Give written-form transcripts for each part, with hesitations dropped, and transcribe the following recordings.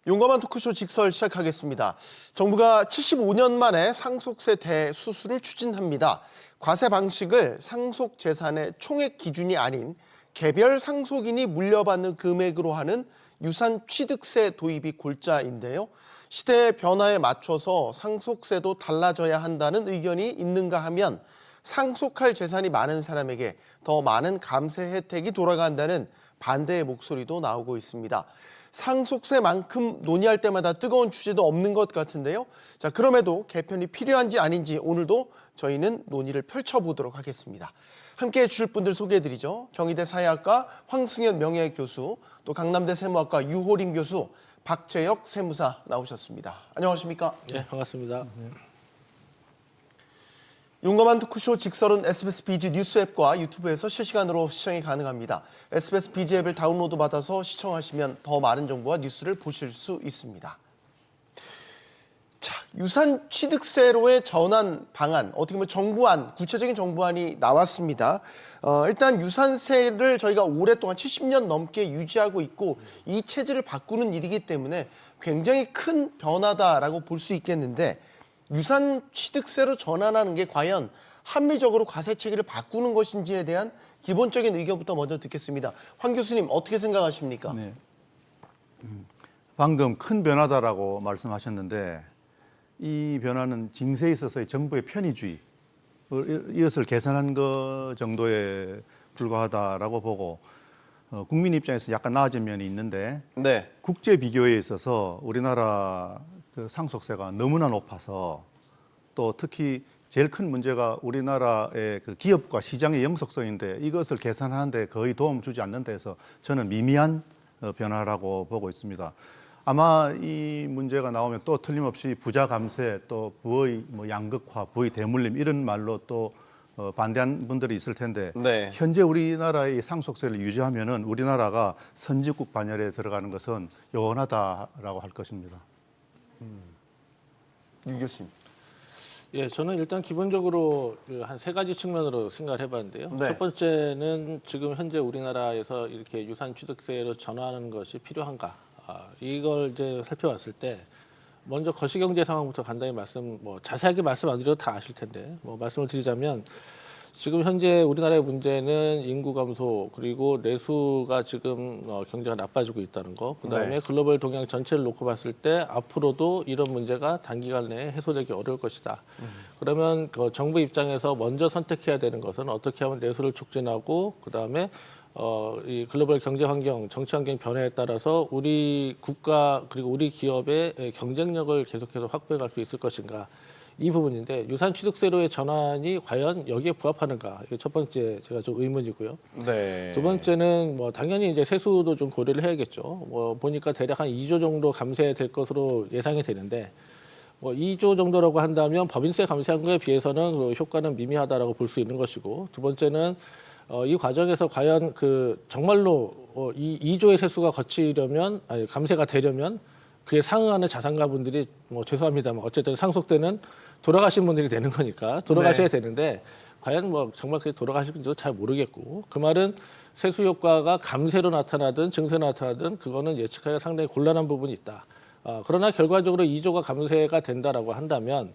용감한 토크쇼 직설 시작하겠습니다. 정부가 75년 만에 상속세 대수술을 추진합니다. 과세 방식을 상속재산의 총액 기준이 아닌 개별 상속인이 물려받는 금액으로 하는 유산 취득세 도입이 골자인데요. 시대의 변화에 맞춰서 상속세도 달라져야 한다는 의견이 있는가 하면 상속할 재산이 많은 사람에게 더 많은 감세 혜택이 돌아간다는 반대의 목소리도 나오고 있습니다. 상속세만큼 논의할 때마다 뜨거운 주제도 없는 것 같은데요. 자, 그럼에도 개편이 필요한지 아닌지 오늘도 저희는 논의를 펼쳐보도록 하겠습니다. 함께해 주실 분들 소개해드리죠. 경희대 사회학과 황승현 명예교수, 또 강남대 세무학과 유호림 교수, 박재혁 세무사 나오셨습니다. 안녕하십니까? 네, 반갑습니다. 용감한 토크쇼 직설은 SBS BG 뉴스 앱과 유튜브에서 실시간으로 시청이 가능합니다. SBS BG 앱을 다운로드 받아서 시청하시면 더 많은 정보와 뉴스를 보실 수 있습니다. 자, 유산 취득세로의 전환 방안, 어떻게 보면 정부안, 구체적인 정부안이 나왔습니다. 일단 유산세를 저희가 오랫동안 70년 넘게 유지하고 있고 이 체제를 바꾸는 일이기 때문에 굉장히 큰 변화다라고 볼 수 있겠는데 유산 취득세로 전환하는 게 과연 합리적으로 과세 체계를 바꾸는 것인지에 대한 기본적인 의견부터 먼저 듣겠습니다. 황 교수님 어떻게 생각하십니까? 네. 방금 큰 변화다라고 말씀하셨는데 이 변화는 징세에 있어서의 정부의 편의주의 이것을 개선한 것 정도에 불과하다라고 보고 국민 입장에서 약간 나아진 면이 있는데 네. 국제 비교에 있어서 우리나라 그 상속세가 너무나 높아서 또 특히 제일 큰 문제가 우리나라의 그 기업과 시장의 영속성인데 이것을 개선하는데 거의 도움 주지 않는 데서 저는 미미한 변화라고 보고 있습니다. 아마 이 문제가 나오면 또 틀림없이 부자 감세, 또 부의 양극화, 부의 대물림 이런 말로 또 반대하는 분들이 있을 텐데 네. 현재 우리나라의 상속세를 유지하면은 우리나라가 선진국 반열에 들어가는 것은 요원하다라고 할 것입니다. 유 교수님. 예, 저는 일단 기본적으로 한 세 가지 측면으로 생각을 해봤는데요. 네. 첫 번째는 지금 현재 우리나라에서 이렇게 유산 취득세로 전환하는 것이 필요한가? 이걸 이제 살펴봤을 때 먼저 거시경제 상황부터 간단히 자세하게 말씀 안 드려도 다 아실 텐데 말씀을 드리자면 지금 현재 우리나라의 문제는 인구 감소 그리고 내수가 지금 경제가 나빠지고 있다는 거. 그다음에 네. 글로벌 동향 전체를 놓고 봤을 때 앞으로도 이런 문제가 단기간 내에 해소되기 어려울 것이다. 그러면 그 정부 입장에서 먼저 선택해야 되는 것은 어떻게 하면 내수를 촉진하고 그다음에 이 글로벌 경제 환경, 정치 환경 변화에 따라서 우리 국가 그리고 우리 기업의 경쟁력을 계속해서 확보해 갈 수 있을 것인가. 이 부분인데 유산 취득세로의 전환이 과연 여기에 부합하는가? 이게 첫 번째 제가 좀 의문이고요. 네. 두 번째는 당연히 이제 세수도 좀 고려를 해야겠죠. 보니까 대략 한 2조 정도 감세될 것으로 예상이 되는데 2조 정도라고 한다면 법인세 감세한 거에 비해서는 그 효과는 미미하다라고 볼 수 있는 것이고 두 번째는 이 과정에서 과연 정말로 이 2조의 세수가 거치려면 감세가 되려면 그에 상응하는 자산가분들이 죄송합니다만 어쨌든 상속되는 돌아가신 분들이 되는 거니까 돌아가셔야 네. 되는데 과연 정말 그게 돌아가실지도 잘 모르겠고 그 말은 세수 효과가 감세로 나타나든 증세로 나타나든 그거는 예측하기가 상당히 곤란한 부분이 있다. 그러나 결과적으로 2조가 감세가 된다라고 한다면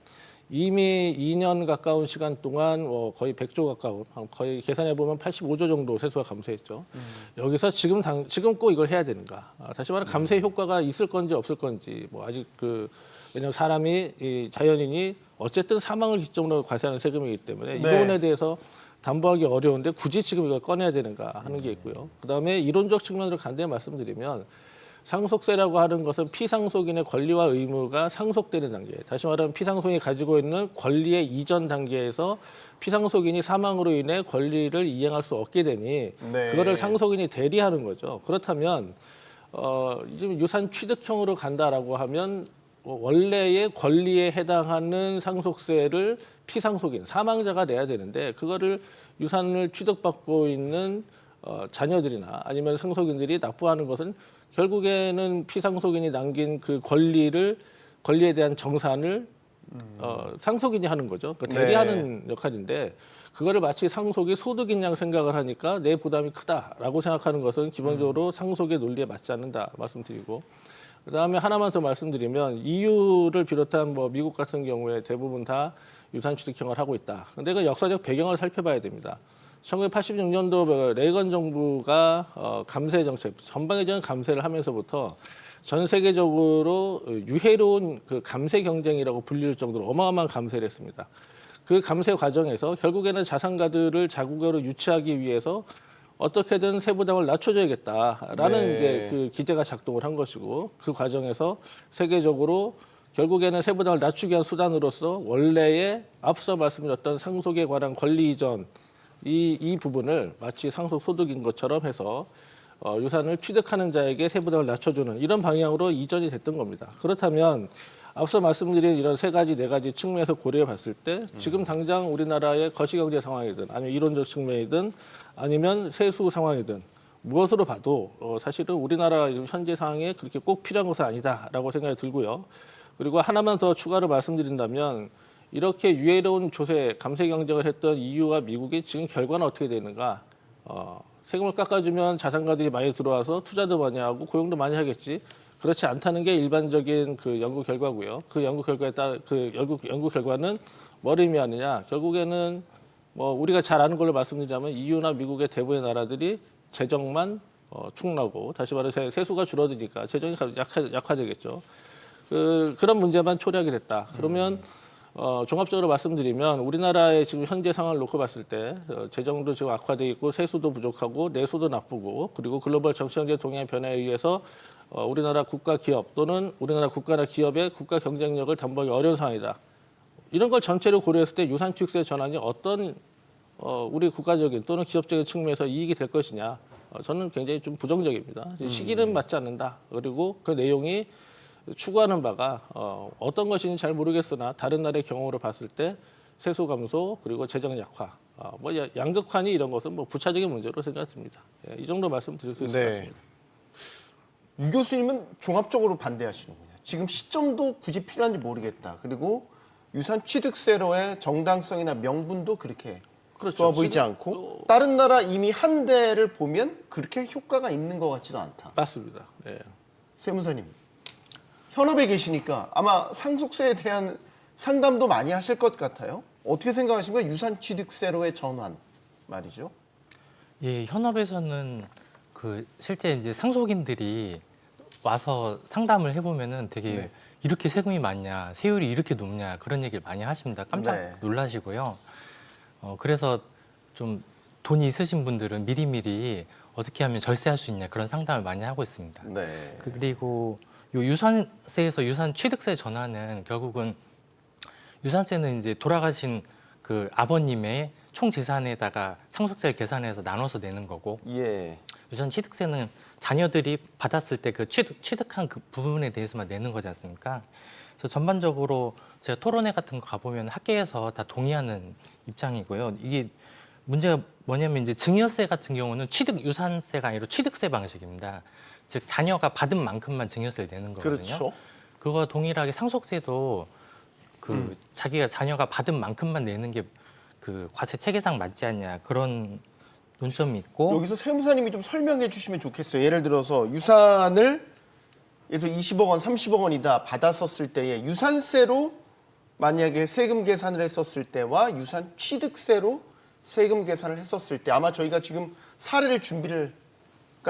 이미 2년 가까운 시간 동안 거의 100조 가까운 거의 계산해 보면 85조 정도 세수가 감소했죠. 여기서 지금 꼭 이걸 해야 되는가? 다시 말해 감세 효과가 있을 건지 없을 건지 아직 왜냐하면 사람이 자연인이 어쨌든 사망을 기점으로 과세하는 세금이기 때문에 이 네. 부분에 대해서 담보하기 어려운데 굳이 지금 이걸 꺼내야 되는가 하는 게 있고요. 그다음에 이론적 측면으로 간단히 말씀드리면. 상속세라고 하는 것은 피상속인의 권리와 의무가 상속되는 단계. 다시 말하면 피상속인이 가지고 있는 권리의 이전 단계에서 피상속인이 사망으로 인해 권리를 이행할 수 없게 되니 네. 그거를 상속인이 대리하는 거죠. 그렇다면 유산 취득형으로 간다라고 하면 원래의 권리에 해당하는 상속세를 피상속인, 사망자가 내야 되는데 그거를 유산을 취득받고 있는 자녀들이나 아니면 상속인들이 납부하는 것은 결국에는 피상속인이 남긴 그 권리에 대한 정산을 상속인이 하는 거죠. 그러니까 대리하는 네. 역할인데 그거를 마치 상속이 소득인 양 생각을 하니까 내 부담이 크다라고 생각하는 것은 기본적으로 상속의 논리에 맞지 않는다 말씀드리고 그다음에 하나만 더 말씀드리면 EU를 비롯한 뭐 미국 같은 경우에 대부분 다 유산 취득형을 하고 있다. 근데 그 역사적 배경을 살펴봐야 됩니다. 1986년도 레이건 정부가 감세 정책, 전방위적인 감세를 하면서부터 전 세계적으로 유해로운 그 감세 경쟁이라고 불릴 정도로 어마어마한 감세를 했습니다. 그 감세 과정에서 결국에는 자산가들을 자국으로 유치하기 위해서 어떻게든 세부담을 낮춰줘야겠다라는 네. 이제 그 기제가 작동을 한 것이고 그 과정에서 세계적으로 결국에는 세부담을 낮추기 위한 수단으로서 원래의 앞서 말씀드렸던 상속에 관한 권리 이전 이 부분을 마치 상속 소득인 것처럼 해서 유산을 취득하는 자에게 세부담을 낮춰주는 이런 방향으로 이전이 됐던 겁니다. 그렇다면 앞서 말씀드린 이런 세 가지, 네 가지 측면에서 고려해 봤을 때 지금 당장 우리나라의 거시경제 상황이든 아니면 이론적 측면이든 아니면 세수 상황이든 무엇으로 봐도 사실은 우리나라 현재 상황에 그렇게 꼭 필요한 것은 아니다라고 생각이 들고요. 그리고 하나만 더 추가로 말씀드린다면 이렇게 유해로운 조세, 감세 경쟁을 했던 EU와 미국이 지금 결과는 어떻게 되는가? 세금을 깎아주면 자산가들이 많이 들어와서 투자도 많이 하고 고용도 많이 하겠지. 그렇지 않다는 게 일반적인 그 연구 결과고요. 그 연구 결과에 따라 그 연구 결과는 뭘 의미하느냐? 결국에는 뭐 우리가 잘 아는 걸로 말씀드리자면 EU나 미국의 대부분의 나라들이 재정만 축나고 다시 말해서 세수가 줄어드니까 재정이 약화되겠죠. 그런 문제만 초래하게 됐다. 그러면 종합적으로 말씀드리면 우리나라의 지금 현재 상황을 놓고 봤을 때 재정도 지금 악화돼 있고 세수도 부족하고 내수도 나쁘고 그리고 글로벌 정치경제 동향의 변화에 의해서 우리나라 국가 기업 또는 우리나라 국가나 기업의 국가 경쟁력을 담보하기 어려운 상황이다. 이런 걸 전체로 고려했을 때 유산 취득세 전환이 어떤 우리 국가적인 또는 기업적인 측면에서 이익이 될 것이냐. 저는 굉장히 좀 부정적입니다. 시기는 맞지 않는다. 그리고 그 내용이 추구하는 바가 어떤 것인지 잘 모르겠으나 다른 나라의 경험으로 봤을 때 세수 감소 그리고 재정 약화, 뭐 양극화니 이런 것은 뭐 부차적인 문제로 생각됩니다. 예, 이 정도 말씀드릴 수 있을 것 같습니다. 유 교수님은 종합적으로 반대하시는군요. 지금 시점도 굳이 필요한지 모르겠다. 그리고 유산 취득세로의 정당성이나 명분도 그렇게 그렇죠. 좋아 보이지 않고 다른 나라 이미 한 대를 보면 그렇게 효과가 있는 것 같지도 않다. 맞습니다. 예. 세무사님, 현업에 계시니까 아마 상속세에 대한 상담도 많이 하실 것 같아요. 어떻게 생각하십니까? 유산 취득세로의 전환 말이죠. 예, 현업에서는 그 실제 이제 상속인들이 와서 상담을 해보면은 되게 네. 이렇게 세금이 많냐, 세율이 이렇게 높냐 그런 얘기를 많이 하십니다. 깜짝 네. 놀라시고요. 그래서 좀 돈이 있으신 분들은 미리미리 어떻게 하면 절세할 수 있냐 그런 상담을 많이 하고 있습니다. 네. 그리고 요 유산세에서 유산 취득세 전환은 결국은 유산세는 이제 돌아가신 그 아버님의 총 재산에다가 상속세를 계산해서 나눠서 내는 거고 예. 유산 취득세는 자녀들이 받았을 때 그 취득한 그 부분에 대해서만 내는 거지 않습니까? 그래서 전반적으로 제가 토론회 같은 거 가보면 학계에서 다 동의하는 입장이고요. 이게 문제가 뭐냐면 이제 증여세 같은 경우는 취득 유산세가 아니라 취득세 방식입니다. 즉 자녀가 받은 만큼만 증여세를 내는 거거든요. 그렇죠. 그거와 동일하게 상속세도 그 자기가 자녀가 받은 만큼만 내는 게 그 과세 체계상 맞지 않냐 그런 논점이 있고 여기서 세무사님이 좀 설명해 주시면 좋겠어요. 예를 들어서 유산을 예를 들어 20억 원, 30억 원이다 받았었을 때에 유산세로 만약에 세금 계산을 했었을 때와 유산 취득세로 세금 계산을 했었을 때 아마 저희가 지금 사례를 준비가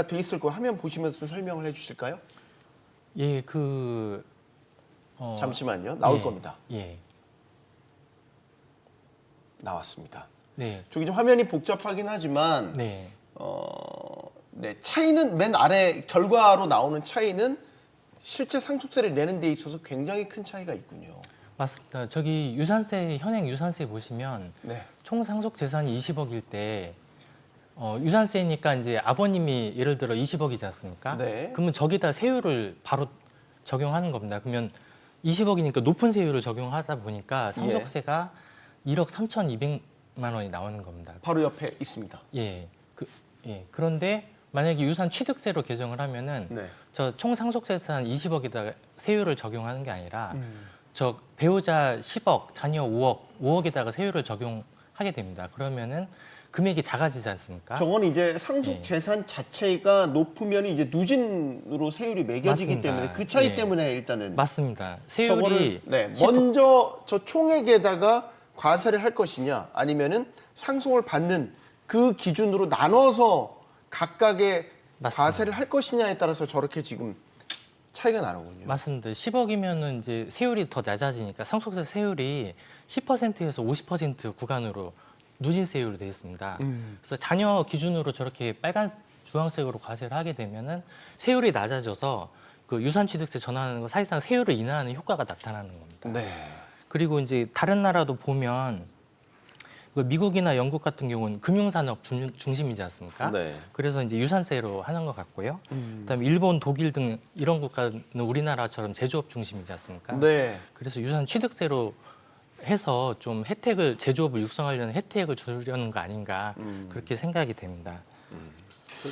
돼 있을 거예요. 화면 보시면서 좀 설명을 해 주실까요? 예, 잠시만요. 나올 예, 겁니다. 예, 나왔습니다. 네, 저기 좀 화면이 복잡하긴 하지만 네, 네, 차이는 맨 아래 결과로 나오는 차이는 실제 상속세를 내는 데 있어서 굉장히 큰 차이가 있군요. 맞습니다. 저기 유산세 현행 유산세 보시면 네. 총 상속 재산이 20억일 때 유산세니까 이제 아버님이 예를 들어 20억이지 않습니까? 네. 그러면 저기다 세율을 바로 적용하는 겁니다. 그러면 20억이니까 높은 세율을 적용하다 보니까 상속세가 1억 3,200만 원이 나오는 겁니다. 바로 옆에 있습니다. 예. 그런데 만약에 유산 취득세로 개정을 하면은 네. 저 총 상속 재산 20억에다가 세율을 적용하는 게 아니라 저 배우자 10억, 자녀 5억에다가 세율을 적용하게 됩니다. 그러면은 금액이 작아지지 않습니까? 저건 이제 상속 네. 재산 자체가 높으면 이제 누진으로 세율이 매겨지기 맞습니다. 때문에 그 차이 네. 때문에 일단은 맞습니다. 저거를 세율이 네, 10% 먼저 저 총액에다가 과세를 할 것이냐 아니면은 상속을 받는 그 기준으로 나눠서 각각의 맞습니다. 과세를 할 것이냐에 따라서 저렇게 지금 차이가 나는군요. 맞습니다. 10억이면은 이제 세율이 더 낮아지니까 상속세 세율이 10%에서 50% 구간으로 누진세율로 되어 있습니다. 그래서 자녀 기준으로 저렇게 빨간 주황색으로 과세를 하게 되면은 세율이 낮아져서 그 유산취득세 전환하는 거 사실상 세율을 인하하는 효과가 나타나는 겁니다. 네. 그리고 이제 다른 나라도 보면 그 미국이나 영국 같은 경우는 금융산업 중심이지 않습니까? 네. 그래서 이제 유산세로 하는 것 같고요. 그다음에 일본, 독일 등 이런 국가는 우리나라처럼 제조업 중심이지 않습니까? 네. 그래서 유산 취득세로 해서 좀 혜택을 제조업을 육성하려는 혜택을 주려는 거 아닌가 그렇게 생각이 됩니다.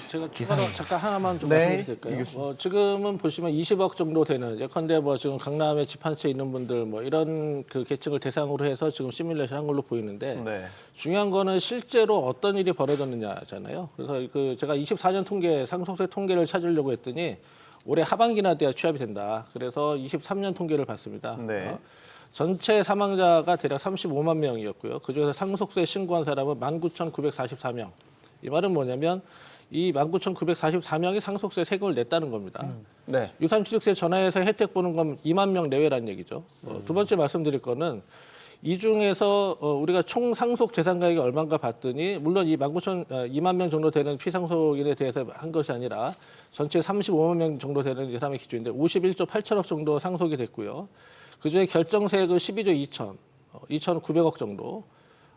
제가 추가로 잠깐 하나만 좀 네, 말씀드릴 될까요? 지금은 보시면 20억 정도 되는 예컨대 뭐 지금 강남에 집 한 채 있는 분들 뭐 이런 그 계층을 대상으로 해서 지금 시뮬레이션 한 걸로 보이는데 네. 중요한 거는 실제로 어떤 일이 벌어졌느냐잖아요. 그래서 그 제가 24년 통계 상속세 통계를 찾으려고 했더니 올해 하반기나 돼야 취합이 된다. 그래서 23년 통계를 봤습니다. 네. 전체 사망자가 대략 35만 명이었고요. 그중에서 상속세 신고한 사람은 19,944명. 이 말은 뭐냐면 이 19,944명이 상속세 세금을 냈다는 겁니다. 네. 유산취득세 전화해서 혜택 보는 건 2만 명 내외라는 얘기죠. 두 번째 말씀드릴 거는 이 중에서 우리가 총 상속 재산 가액이 얼마인가 봤더니 물론 이 2만 명 정도 되는 피상속인에 대해서 한 것이 아니라 전체 35만 명 정도 되는 이 사람의 기준인데 51조 8천억 정도 상속이 됐고요. 그중에 결정세액은 12조 2,900억 정도.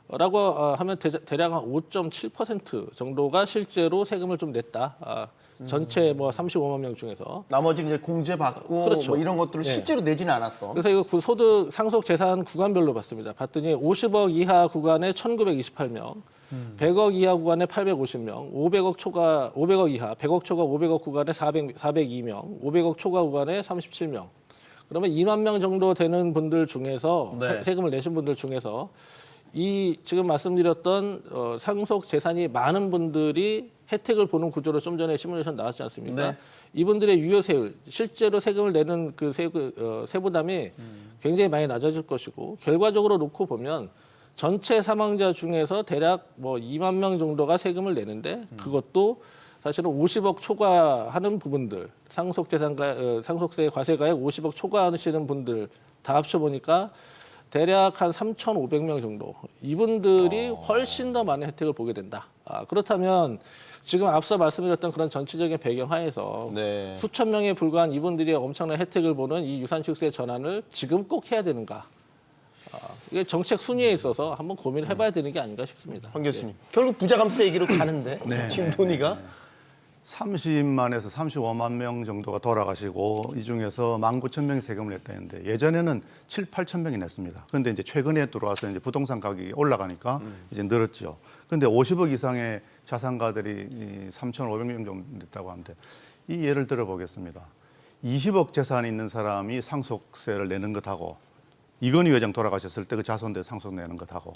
라고 하면 대략 한 5.7% 정도가 실제로 세금을 좀 냈다. 전체 뭐 35만 명 중에서. 나머지는 이제 공제받고 그렇죠. 뭐 이런 것들을 네. 실제로 내지는 않았던. 그래서 이거 그 소득 상속 재산 구간별로 봤습니다. 봤더니 50억 이하 구간에 1,928명, 100억 이하 구간에 850명, 500억 이하, 100억 초과 500억 구간에 402명, 500억 초과 구간에 37명. 그러면 2만 명 정도 되는 분들 중에서 네. 세금을 내신 분들 중에서 이 지금 말씀드렸던 상속 재산이 많은 분들이 혜택을 보는 구조로 좀 전에 시뮬레이션 나왔지 않습니까? 네. 이분들의 유효세율, 실제로 세금을 내는 그 세부담이 굉장히 많이 낮아질 것이고 결과적으로 놓고 보면 전체 사망자 중에서 대략 뭐 2만 명 정도가 세금을 내는데 그것도 사실은 50억 초과하는 부분들, 상속세 과세가액 50억 초과하시는 분들 다 합쳐 보니까 대략 한 3,500명 정도. 이분들이 훨씬 더 많은 혜택을 보게 된다. 그렇다면 지금 앞서 말씀드렸던 그런 전체적인 배경 하에서 네. 수천 명에 불과한 이분들이 엄청난 혜택을 보는 이 유산취득세 전환을 지금 꼭 해야 되는가? 이게 정책 순위에 있어서 한번 고민을 해봐야 되는 게 아닌가 싶습니다. 황 교수님. 결국 부자 감세 얘기로 가는데 지금 논의가 30만에서 35만 명 정도가 돌아가시고 이 중에서 19,000명이 세금을 냈다는데 예전에는 7, 8천 명이 냈습니다. 그런데 이제 최근에 들어와서 이제 부동산 가격이 올라가니까 이제 늘었죠. 그런데 50억 이상의 자산가들이 3,500명 정도 됐다고 하는데 이 예를 들어 보겠습니다. 20억 재산이 있는 사람이 상속세를 내는 것하고 이건희 회장 돌아가셨을 때 그 자손들 상속 내는 것하고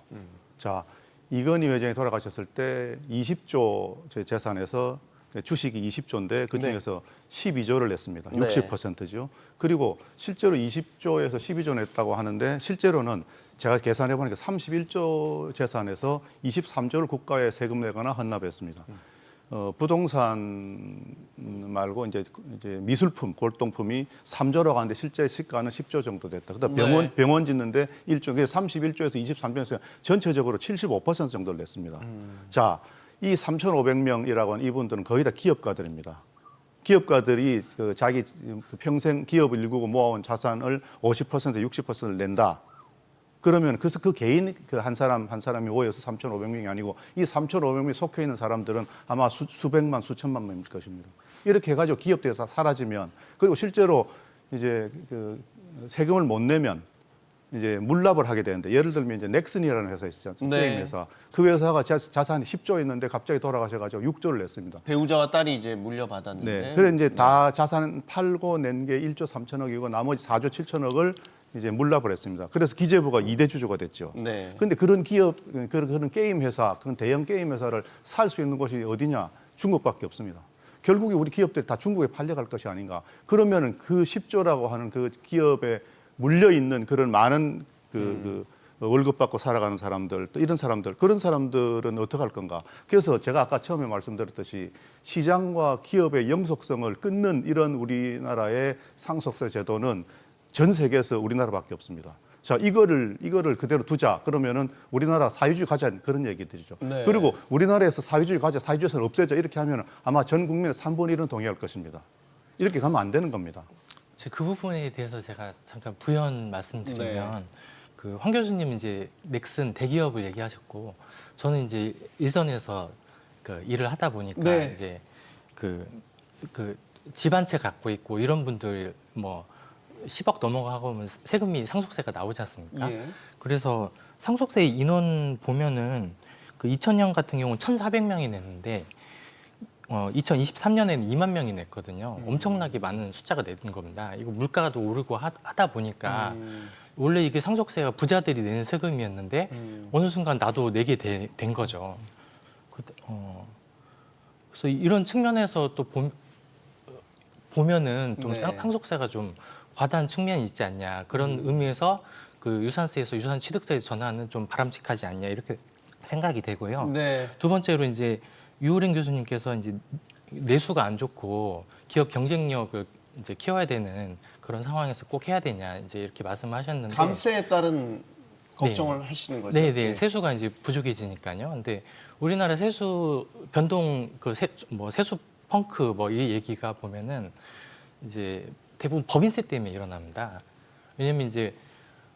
자 이건희 회장이 돌아가셨을 때 20조 재산에서 주식이 20조인데 그중에서 12조를 냈습니다. 네. 60%죠. 그리고 실제로 20조에서 12조 냈다고 하는데 실제로는 제가 계산해 보니까 31조 재산에서 23조를 국가에 세금 내거나 헌납했습니다. 부동산 말고 이제 미술품, 골동품이 3조라고 하는데 실제 시가는 10조 정도 됐다. 그다음 병원 짓는데 1조, 그게 31조에서 23조에서 전체적으로 75% 정도를 냈습니다. 자, 이 3,500명이라고 하는 이분들은 거의 다 기업가들입니다. 기업가들이 그 자기 평생 기업을 일구고 모아온 자산을 50%, 60%를 낸다. 그러면 그래서 그 개인 그 한 사람이 모여서 3,500명이 아니고 이 3,500명이 속해 있는 사람들은 아마 수백만, 수천만 명일 것입니다. 이렇게 해가지고 기업들에서 사라지면 그리고 실제로 이제 그 세금을 못 내면 이제 물납을 하게 되는데 예를 들면 이제 넥슨이라는 회사 있지 않습니까? 네. 게임 회사. 그 회사가 자산이 10조 있는데 갑자기 돌아가셔가지고 6조를 냈습니다. 배우자와 딸이 이제 물려받았는데. 네. 그래 이제 다 자산 팔고 낸 게 1조 3천억이고 나머지 4조 7천억을 이제 물납을 했습니다. 그래서 기재부가 2대 주주가 됐죠. 네. 근데 그런 기업, 그런 게임 회사, 그런 대형 게임 회사를 살 수 있는 곳이 어디냐? 중국밖에 없습니다. 결국에 우리 기업들이 다 중국에 팔려갈 것이 아닌가. 그러면은 그 10조라고 하는 그 기업에 물려 있는 그런 많은 그 월급 받고 살아가는 사람들, 또 이런 사람들, 그런 사람들은 어떻게 할 건가. 그래서 제가 아까 처음에 말씀드렸듯이 시장과 기업의 영속성을 끊는 이런 우리나라의 상속세 제도는 전 세계에서 우리나라밖에 없습니다. 자, 이거를 그대로 두자. 그러면은 우리나라 사회주의 가자 그런 얘기들이죠. 네. 그리고 우리나라에서 사회주의 가자, 사회주의를 없애자 이렇게 하면 아마 전 국민의 3분의 1은 동의할 것입니다. 이렇게 가면 안 되는 겁니다. 그 부분에 대해서 제가 잠깐 부연 말씀드리면 그 황 교수님 이제 넥슨 대기업을 얘기하셨고 저는 이제 일선에서 그 일을 하다 보니까 네. 이제 그 집 한 채 갖고 있고 이런 분들 뭐 10억 넘어가고 하면 세금이 상속세가 나오지 않습니까? 예. 그래서 상속세 인원 보면은 그 2000년 같은 경우는 1,400명이 냈는데 2023년에는 2만 명이 냈거든요. 엄청나게 많은 숫자가 낸 겁니다. 이거 물가가 또 오르고 하다 보니까 원래 이게 상속세가 부자들이 내는 세금이었는데 어느 순간 나도 내게 된 거죠. 그래서 이런 측면에서 또 보면은 좀 네. 상속세가 좀 과다한 측면이 있지 않냐 그런 의미에서 그 유산세에서 유산 취득세 전환은 좀 바람직하지 않냐 이렇게 생각이 되고요. 네. 두 번째로 이제 유호랭 교수님께서 이제 내수가 안 좋고 기업 경쟁력을 이제 키워야 되는 그런 상황에서 꼭 해야 되냐 이제 이렇게 말씀하셨는데 감세에 따른 걱정을 하시는 거죠. 네네 예. 세수가 이제 부족해지니까요. 근데 우리나라 세수 변동 세수 펑크 뭐 이 얘기가 보면은 이제 대부분 법인세 때문에 일어납니다. 왜냐면 이제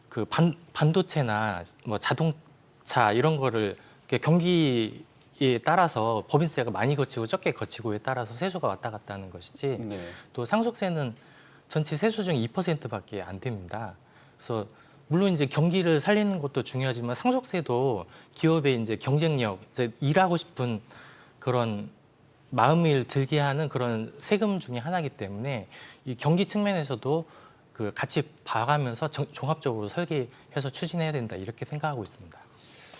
그 반도체나 뭐 자동차 이런 거를 경기에 따라서 법인세가 많이 거치고 적게 거치고에 따라서 세수가 왔다 갔다 하는 것이지 네. 또 상속세는 전체 세수 중 2%밖에 안 됩니다. 그래서 물론 이제 경기를 살리는 것도 중요하지만 상속세도 기업의 이제 경쟁력, 이제 일하고 싶은 그런 마음을 들게 하는 그런 세금 중에 하나이기 때문에 이 경기 측면에서도 그 같이 봐가면서 종합적으로 설계해서 추진해야 된다 이렇게 생각하고 있습니다.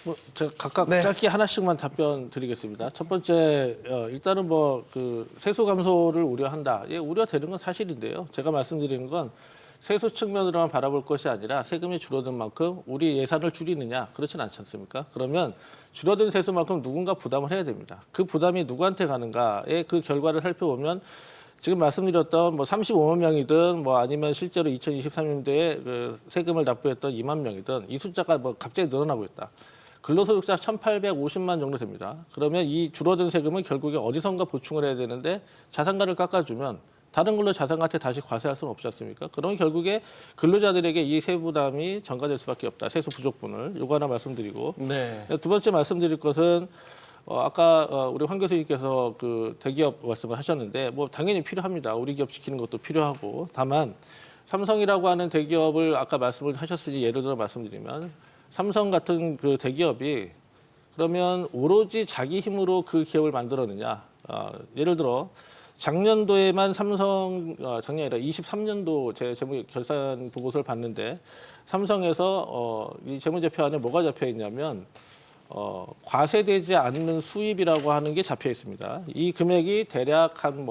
뭐 제가 각각 네. 짧게 하나씩만 답변 드리겠습니다. 첫 번째 일단은 뭐 그 세수 감소를 우려한다. 예, 우려되는 건 사실인데요. 제가 말씀드리는 건 세수 측면으로만 바라볼 것이 아니라 세금이 줄어든 만큼 우리 예산을 줄이느냐 그렇지는 않지 않습니까? 그러면 줄어든 세수만큼 누군가 부담을 해야 됩니다. 그 부담이 누구한테 가는가의 그 결과를 살펴보면 지금 말씀드렸던 뭐 35만 명이든 뭐 아니면 실제로 2023년도에 그 세금을 납부했던 2만 명이든 이 숫자가 뭐 갑자기 늘어나고 있다. 근로소득자 1,850만 정도 됩니다. 그러면 이 줄어든 세금은 결국에 어디선가 보충을 해야 되는데 자산가를 깎아주면 다른 걸로 자산가한테 다시 과세할 수는 없지 않습니까? 그러면 결국에 근로자들에게 이 세부담이 전가될 수밖에 없다. 세수 부족분을 요거 하나 말씀드리고 네. 두 번째 말씀드릴 것은 아까 우리 황 교수님께서 그 대기업 말씀을 하셨는데 뭐 당연히 필요합니다. 우리 기업 지키는 것도 필요하고 다만 삼성이라고 하는 대기업을 아까 말씀을 하셨으니 예를 들어 말씀드리면 삼성 같은 그 대기업이 그러면 오로지 자기 힘으로 그 기업을 만들었느냐? 예를 들어 작년도에만 삼성 작년이 아니라 23년도 제 재무 결산 보고서를 봤는데 삼성에서 이 재무제표 안에 뭐가 잡혀 있냐면 과세되지 않는 수입이라고 하는 게 잡혀 있습니다. 이 금액이 대략 한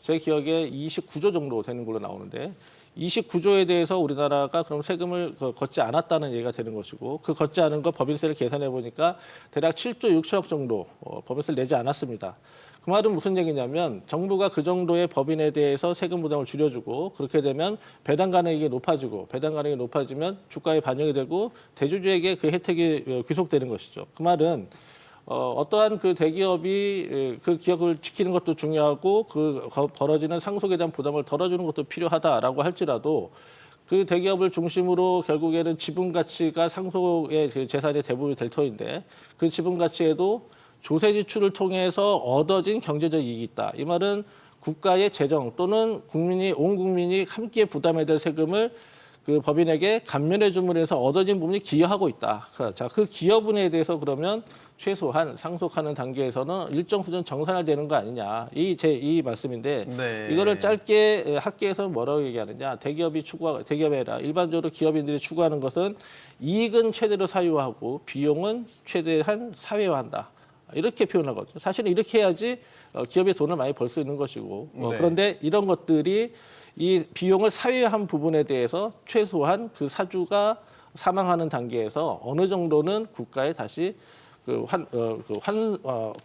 제 기억에 29조 정도 되는 걸로 나오는데 29조에 대해서 우리나라가 그럼 세금을 걷지 않았다는 얘기가 되는 것이고 그 걷지 않은 거 법인세를 계산해 보니까 대략 7조 6천억 정도 법인세를 내지 않았습니다. 그 말은 무슨 얘기냐면 정부가 그 정도의 법인에 대해서 세금 부담을 줄여주고 그렇게 되면 배당 가능이 높아지고 배당 가능이 높아지면 주가에 반영이 되고 대주주에게 그 혜택이 귀속되는 것이죠. 그 말은 어떠한 그 대기업이 그 기업을 지키는 것도 중요하고 그 벌어지는 상속에 대한 부담을 덜어주는 것도 필요하다라고 할지라도 그 대기업을 중심으로 결국에는 지분 가치가 상속의 재산의 대부분이 될 터인데 그 지분 가치에도 조세 지출을 통해서 얻어진 경제적 이익이 있다. 이 말은 국가의 재정 또는 온 국민이 함께 부담해야 될 세금을 그 법인에게 감면해 줌으로 해서 얻어진 부분이 기여하고 있다. 자, 그 기여분에 대해서 그러면 최소한 상속하는 단계에서는 일정 수준 정산을 되는 거 아니냐. 이 말씀인데 네. 이거를 짧게 학계에서는 뭐라고 얘기하느냐. 대기업이 아니라 일반적으로 기업인들이 추구하는 것은 이익은 최대로 사유하고 비용은 최대한 사회화한다. 이렇게 표현하거든요. 사실은 이렇게 해야지 기업이 돈을 많이 벌 수 있는 것이고 네. 그런데 이런 것들이 이 비용을 사회화한 부분에 대해서 최소한 그 사주가 사망하는 단계에서 어느 정도는 국가에 다시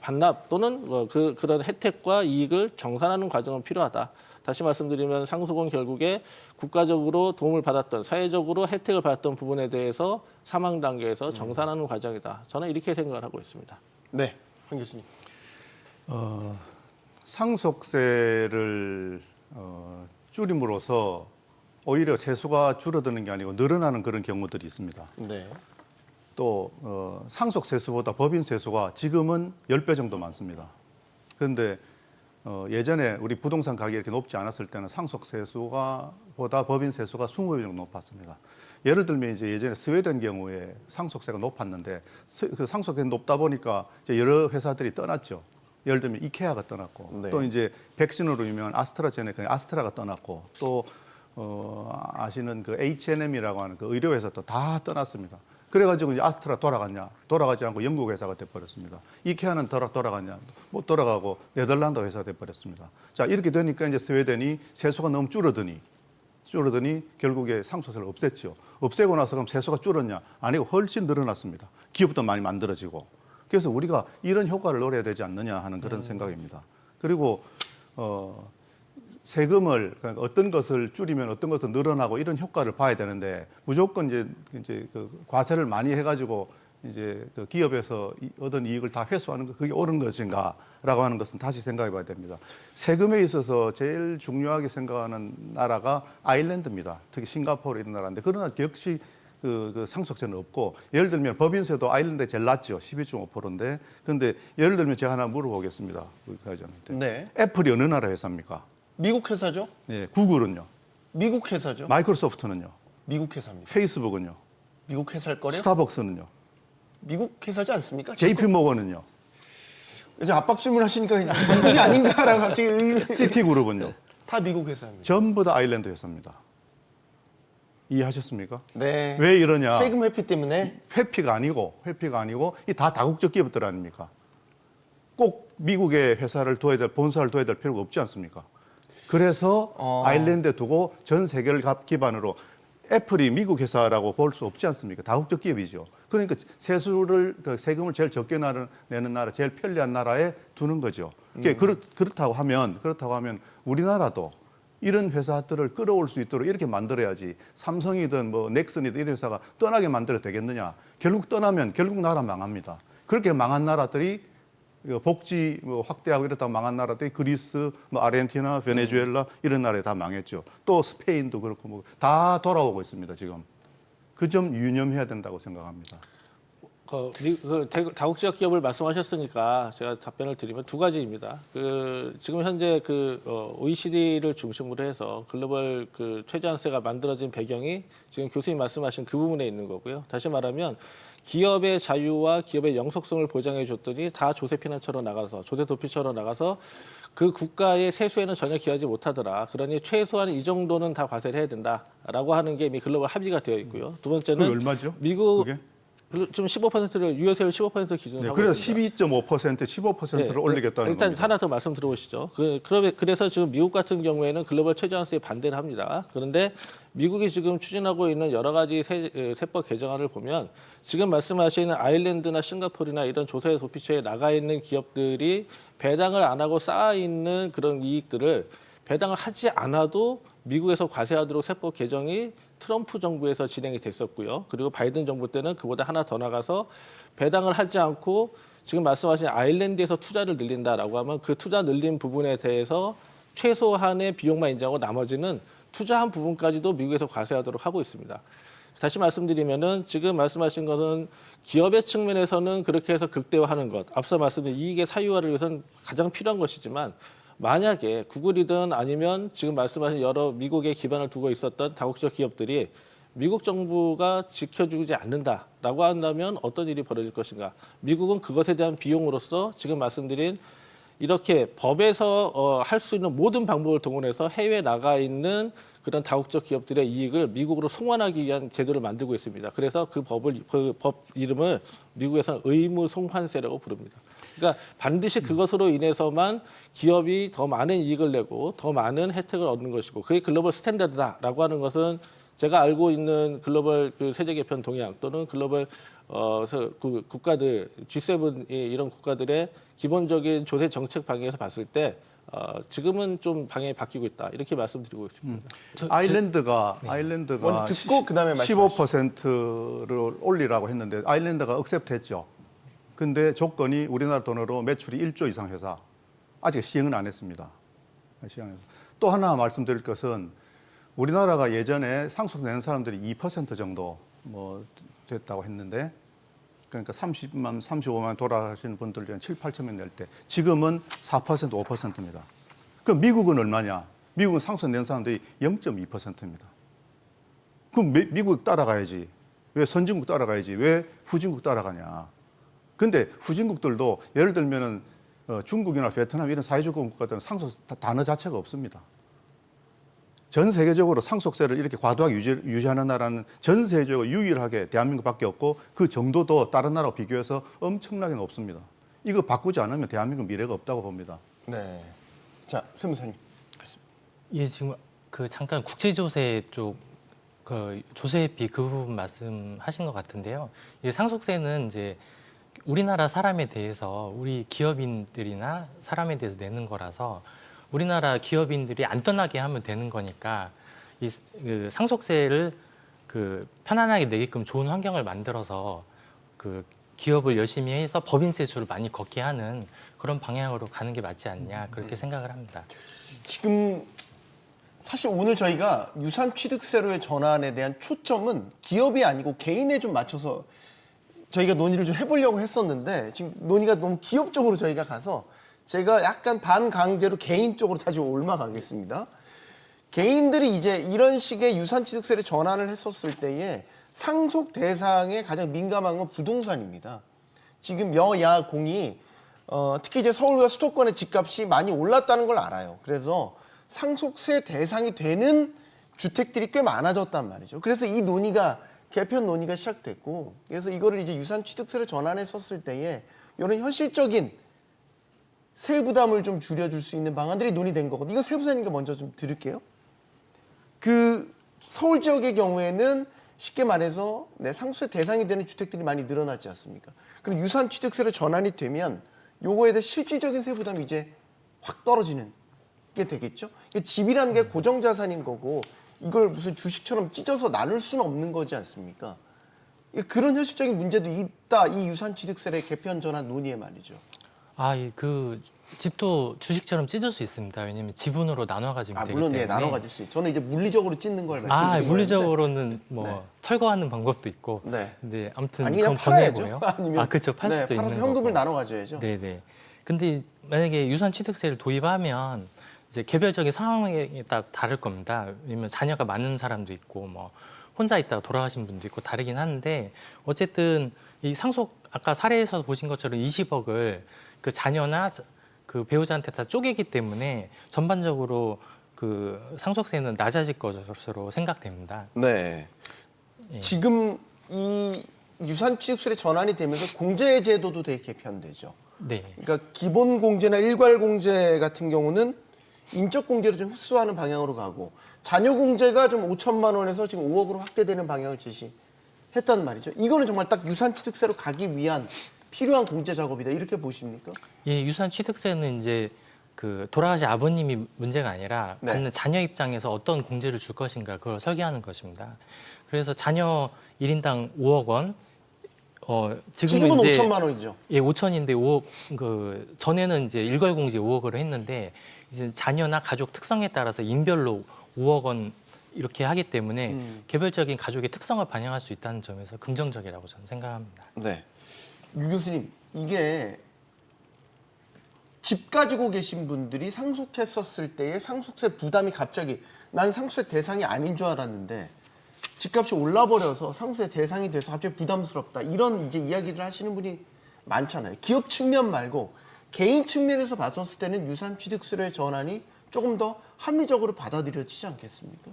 반납 또는 그런 혜택과 이익을 정산하는 과정은 필요하다. 다시 말씀드리면 상속은 결국에 국가적으로 도움을 받았던 사회적으로 혜택을 받았던 부분에 대해서 사망 단계에서 정산하는 과정이다. 저는 이렇게 생각을 하고 있습니다. 네, 황 교수님. 상속세를 줄임으로써 오히려 세수가 줄어드는 게 아니고 늘어나는 그런 경우들이 있습니다. 네. 또 상속 세수보다 법인 세수가 지금은 10배 정도 많습니다. 그런데 예전에 우리 부동산 가격이 이렇게 높지 않았을 때는 상속 세수가 보다 법인 세수가 20배 정도 높았습니다. 예를 들면 이제 예전에 스웨덴 경우에 상속세가 높았는데 그 상속세가 높다 보니까 이제 여러 회사들이 떠났죠. 예를 들면 이케아가 떠났고 네. 또 이제 백신으로 유명한 아스트라제네카 아스트라가 떠났고 또 아시는 그 H&M이라고 하는 그 의료 회사도 다 떠났습니다. 그래가지고 이제 아스트라 돌아갔냐? 돌아가지 않고 영국 회사가 돼버렸습니다. 이케아는 돌아갔냐? 못 돌아가고 네덜란드 회사가 돼버렸습니다. 자, 이렇게 되니까 이제 스웨덴이 세수가 너무 줄어드니 결국에 상속세를 없앴죠. 없애고 나서 그럼 세수가 줄었냐? 아니고 훨씬 늘어났습니다. 기업도 많이 만들어지고. 그래서 우리가 이런 효과를 노려야 되지 않느냐 하는 그런 생각입니다. 그리고 세금을 그러니까 어떤 것을 줄이면 어떤 것은 늘어나고 이런 효과를 봐야 되는데 무조건 이제 그 과세를 많이 해가지고 이제 그 기업에서 얻은 이익을 다 회수하는 거 그게 옳은 것인가라고 하는 것은 다시 생각해봐야 됩니다. 세금에 있어서 제일 중요하게 생각하는 나라가 아일랜드입니다. 특히 싱가포르 이런 나라인데 그러나 역시 그 상속세는 없고 예를 들면 법인세도 아일랜드에 제일 낮죠. 12.5%인데 그런데 예를 들면 제가 하나 물어보겠습니다. 네. 애플이 어느 나라 회사입니까? 미국 회사죠? 네, 구글은요. 미국 회사죠? 마이크로소프트는요. 미국 회사입니다. 페이스북은요. 미국 회사일 거래요? 스타벅스는요. 미국 회사지 않습니까? JP 모건은요. 이제 압박 질문하시니까 미국이 아닌가라고 갑자기 시티그룹은요. 다 미국 회사입니다. 전부 다 아일랜드 회사입니다. 이해하셨습니까? 네. 왜 이러냐? 세금 회피 때문에 회피가 아니고 이 다 다국적 기업들 아닙니까? 꼭 미국의 회사를 둬야 될 본사를 둬야 될 필요가 없지 않습니까? 그래서 아일랜드에 두고 전 세계를 기반으로 애플이 미국 회사라고 볼 수 없지 않습니까? 다국적 기업이죠. 그러니까 세금을 제일 적게 내는 나라, 제일 편리한 나라에 두는 거죠. 그렇다고 하면 우리나라도 이런 회사들을 끌어올 수 있도록 이렇게 만들어야지 삼성이든 뭐 넥슨이든 이런 회사가 떠나게 만들어도 되겠느냐. 결국 떠나면 결국 나라 망합니다. 그렇게 망한 나라들이 복지 확대하고 이렇다고 망한 나라들이 그리스, 뭐 아르헨티나, 베네수엘라 이런 나라에 다 망했죠. 또 스페인도 그렇고 뭐 다 돌아오고 있습니다. 지금 그 점 유념해야 된다고 생각합니다. 다국적 기업을 말씀하셨으니까 제가 답변을 드리면 두 가지입니다. 지금 현재 OECD를 중심으로 해서 글로벌 최저한세가 만들어진 배경이 지금 교수님 말씀하신 그 부분에 있는 거고요. 다시 말하면 기업의 자유와 기업의 영속성을 보장해 줬더니 다 조세 피난처로 나가서 조세 도피처로 나가서 그 국가의 세수에는 전혀 기여하지 못하더라. 그러니 최소한 이 정도는 다 과세를 해야 된다라고 하는 게 이미 글로벌 합의가 되어 있고요. 두 번째는 그게 얼마죠? 미국 그게? 지금 15%를 유효세율 15% 기준으로 하고 그래서 있습니다. 12.5%, 15%를 올리겠다는 일단 겁니다. 하나 더 말씀 들어보시죠. 그래서 지금 미국 같은 경우에는 글로벌 최저한세에 반대를 합니다. 그런데 미국이 지금 추진하고 있는 여러 가지 세법 개정안을 보면 지금 말씀하시는 아일랜드나 싱가포르나 이런 조세 도피처에 나가 있는 기업들이 배당을 안 하고 쌓아 있는 그런 이익들을 배당을 하지 않아도 미국에서 과세하도록 세법 개정이 트럼프 정부에서 진행이 됐었고요. 그리고 바이든 정부 때는 그보다 하나 더 나가서 배당을 하지 않고 지금 말씀하신 아일랜드에서 투자를 늘린다라고 하면 그 투자 늘린 부분에 대해서 최소한의 비용만 인정하고 나머지는 투자한 부분까지도 미국에서 과세하도록 하고 있습니다. 다시 말씀드리면은 지금 말씀하신 것은 기업의 측면에서는 그렇게 해서 극대화하는 것, 앞서 말씀드린 이익의 사유화를 위해서는 가장 필요한 것이지만 만약에 구글이든 아니면 지금 말씀하신 여러 미국에 기반을 두고 있었던 다국적 기업들이 미국 정부가 지켜주지 않는다라고 한다면 어떤 일이 벌어질 것인가? 미국은 그것에 대한 비용으로서 지금 말씀드린 이렇게 법에서 할 수 있는 모든 방법을 동원해서 해외에 나가 있는 그런 다국적 기업들의 이익을 미국으로 송환하기 위한 제도를 만들고 있습니다. 그래서 그 법 이름을 미국에서는 의무 송환세라고 부릅니다. 그러니까 반드시 그것으로 인해서만 기업이 더 많은 이익을 내고 더 많은 혜택을 얻는 것이고 그게 글로벌 스탠다드다라고 하는 것은 제가 알고 있는 글로벌 그 세제 개편 동향 또는 글로벌 그 국가들 G7 이런 국가들의 기본적인 조세 정책 방향에서 봤을 때 지금은 좀 방향이 바뀌고 있다 이렇게 말씀드리고 있습니다. 아일랜드가 먼저 듣고 그다음에 말씀하시죠. 15%를 올리라고 했는데 아일랜드가 억셉트했죠. 근데 조건이 우리나라 돈으로 매출이 1조 이상 회사 아직 시행은 안 했습니다. 또 하나 말씀드릴 것은 우리나라가 예전에 상속 내는 사람들이 2% 정도 뭐 됐다고 했는데 그러니까 30만, 35만 돌아가시는 분들 중에 7, 8천 명 낼 때 지금은 4%, 5%입니다. 그럼 미국은 얼마냐? 미국은 상속 낸 사람들이 0.2%입니다. 그럼 미국 따라가야지. 왜 선진국 따라가야지? 왜 후진국 따라가냐? 근데 후진국들도 예를 들면은 중국이나 베트남 이런 사회주의 국가들은 상속 단어 자체가 없습니다. 전 세계적으로 상속세를 이렇게 과도하게 유지하는 나라는 전 세계적으로 유일하게 대한민국밖에 없고 그 정도도 다른 나라와 비교해서 엄청나게 높습니다. 이거 바꾸지 않으면 대한민국 미래가 없다고 봅니다. 네. 자, 세무사님. 예, 지금 그 잠깐 국제조세 쪽 그 조세비 그 부분 말씀하신 것 같은데요. 이 상속세는 이제 우리나라 사람에 대해서 우리 기업인들이나 사람에 대해서 내는 거라서 우리나라 기업인들이 안 떠나게 하면 되는 거니까 그 상속세를 그 편안하게 내게끔 좋은 환경을 만들어서 그 기업을 열심히 해서 법인세 수를 많이 걷게 하는 그런 방향으로 가는 게 맞지 않냐 그렇게 생각을 합니다. 지금 사실 오늘 저희가 유산 취득세로의 전환에 대한 초점은 기업이 아니고 개인에 좀 맞춰서 저희가 논의를 좀 해보려고 했었는데 지금 논의가 너무 기업 쪽으로 저희가 가서 제가 약간 반강제로 개인 쪽으로 다시 옮아가겠습니다. 개인들이 이제 이런 식의 유산취득세를 전환을 했었을 때에 상속 대상에 가장 민감한 건 부동산입니다. 지금 여야 공이 특히 이제 서울과 수도권의 집값이 많이 올랐다는 걸 알아요. 그래서 상속세 대상이 되는 주택들이 꽤 많아졌단 말이죠. 그래서 이 논의가 개편 논의가 시작됐고, 그래서 이거를 이제 유산취득세를 전환했었을 때에 이런 현실적인 세부 부담을 좀 줄여줄 수 있는 방안들이 논의된 거거든요. 이거 세부사님께 먼저 좀 드릴게요. 그 서울 지역의 경우에는 쉽게 말해서 상속세 대상이 되는 주택들이 많이 늘어났지 않습니까? 그럼 유산취득세로 전환이 되면 요거에 대해 실질적인 세부 부담이 이제 확 떨어지는 게 되겠죠. 집이라는 게 고정자산인 거고 이걸 무슨 주식처럼 찢어서 나눌 수는 없는 거지 않습니까? 그런 현실적인 문제도 있다. 이 유산취득세의 개편 전환 논의에 말이죠. 그 집도 주식처럼 찢을 수 있습니다. 왜냐하면 지분으로 나눠 가지면 되기 물론 때문에. 나눠 가질 수 있어요. 저는 이제 물리적으로 찢는 걸 말씀드리는 물리적으로는 뭐 네. 철거하는 방법도 있고. 네. 근데 아무튼 아니 그냥 그건 팔아야죠. 번외고요. 아니면 그렇죠. 팔 수도 팔아서 있는 현금을 거고. 나눠 가져야죠. 네네. 근데 만약에 유산취득세를 도입하면 이제 개별적인 상황에 따라 다를 겁니다. 왜냐면 자녀가 많은 사람도 있고 뭐 혼자 있다가 돌아가신 분도 있고 다르긴 한데 어쨌든 이 상속 아까 사례에서 보신 것처럼 20억을 그 자녀나 그 배우자한테 다 쪼개기 때문에 전반적으로 그 상속세는 낮아질 것으로 생각됩니다. 네. 예. 지금 이 유산취득세의 전환이 되면서 공제제도도 되게 개편되죠. 네. 그러니까 기본공제나 일괄공제 같은 경우는 인적공제로 좀 흡수하는 방향으로 가고 자녀공제가 좀 5천만 원에서 지금 5억으로 확대되는 방향을 제시했단 말이죠. 이거는 정말 딱 유산취득세로 가기 위한 필요한 공제 작업이다. 이렇게 보십니까? 예, 유산취득세는 이제 그 돌아가신 아버님이 문제가 아니라 네. 받는 자녀 입장에서 어떤 공제를 줄 것인가 그걸 설계하는 것입니다. 그래서 자녀 1인당 5억 원, 지금은 이제 5천만 원이죠. 예, 5천인데 5억 그 전에는 이제 일괄공제 5억으로 했는데 이제 자녀나 가족 특성에 따라서 인별로 5억 원 이렇게 하기 때문에 개별적인 가족의 특성을 반영할 수 있다는 점에서 긍정적이라고 저는 생각합니다. 네. 유 교수님, 이게 집 가지고 계신 분들이 상속했었을 때의 상속세 부담이 갑자기 난 상속세 대상이 아닌 줄 알았는데 집값이 올라버려서 상속세 대상이 돼서 갑자기 부담스럽다. 이런 이제 이야기를 하시는 분이 많잖아요. 기업 측면 말고 개인 측면에서 봤었을 때는 유산취득세의 전환이 조금 더 합리적으로 받아들여지지 않겠습니까?